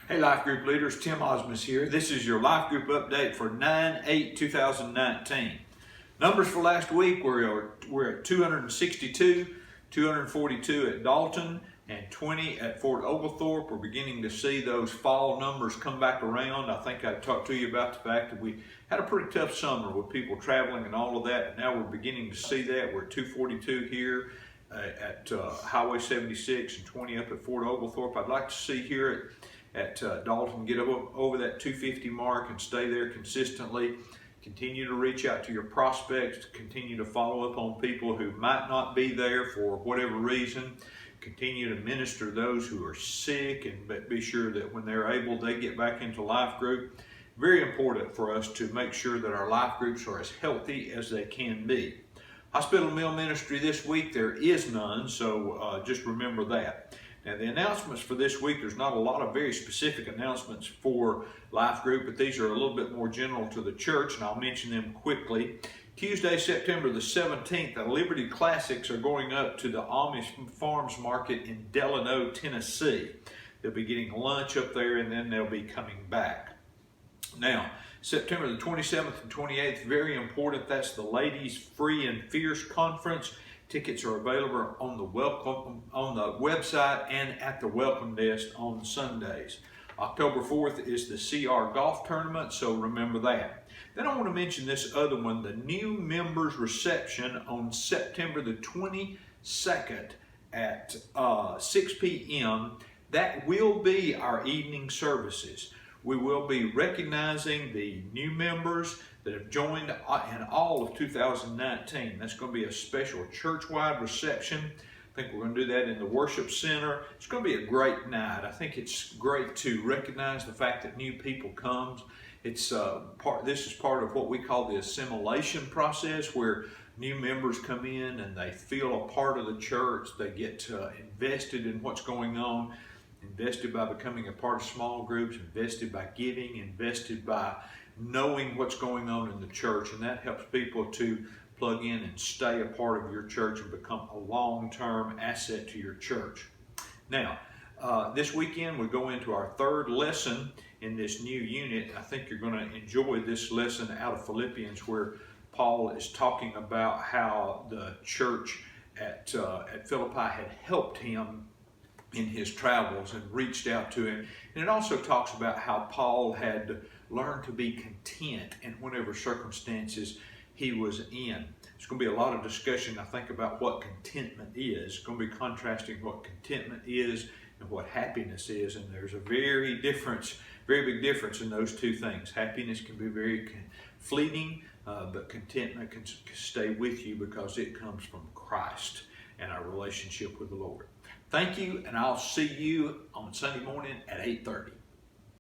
Hey Life Group leaders, Tim Osmus here. This is your Life Group update for 9/8/2019. Numbers for last week, we're at 262, 242 at Dalton, and 20 at Fort Oglethorpe. We're beginning to see those fall numbers come back around. I think I talked to you about the fact that we had a pretty tough summer with people traveling and all of that. And now we're beginning to see that. We're at 242 here at Highway 76 and 20 up at Fort Oglethorpe. I'd like to see here at Dalton get over that 250 mark and stay there consistently. Continue to reach out to your prospects, continue to follow up on people who might not be there for whatever reason. Continue to minister those who are sick, and be sure that when they're able, they get back into Life Group. Very important for us to make sure that our Life Groups are as healthy as they can be. Hospital meal ministry this week, there is none, so just remember that. Now the announcements for this week, there's not a lot of very specific announcements for Life Group, but these are a little bit more general to the church, and I'll mention them quickly. Tuesday, September the 17th, the Liberty Classics are going up to the Amish Farms Market in Delano, Tennessee. They'll be getting lunch up there, and then they'll be coming back. Now, September the 27th and 28th, very important, that's the Ladies Free and Fierce Conference. Tickets are available on the website and at the welcome desk on Sundays. October 4th is the CR Golf Tournament, so remember that. Then I want to mention this other one, the new members reception on September the 22nd at 6 p.m. That will be our evening services. We will be recognizing the new members that have joined in all of 2019. That's going to be a special church-wide reception. I think we're going to do that in the worship center. It's going to be a great night. I think it's great to recognize the fact that new people come. This is part of what we call the assimilation process, where new members come in and they feel a part of the church. They get invested in what's going on, invested by becoming a part of small groups, invested by giving, invested by knowing what's going on in the church, and that helps people to plug in and stay a part of your church and become a long-term asset to your church. Now, this weekend we go into our third lesson in this new unit. I think you're going to enjoy this lesson out of Philippians, where Paul is talking about how the church at Philippi had helped him in his travels and reached out to him. And it also talks about how Paul had learned to be content in whatever circumstances he was in. There's going to be a lot of discussion, I think, about what contentment is. It's going to be contrasting what contentment is and what happiness is, and there's a very big difference in those two things. Happiness can be very fleeting, but contentment can stay with you because it comes from Christ and our relationship with the Lord. Thank you, and I'll see you on Sunday morning at 8:30.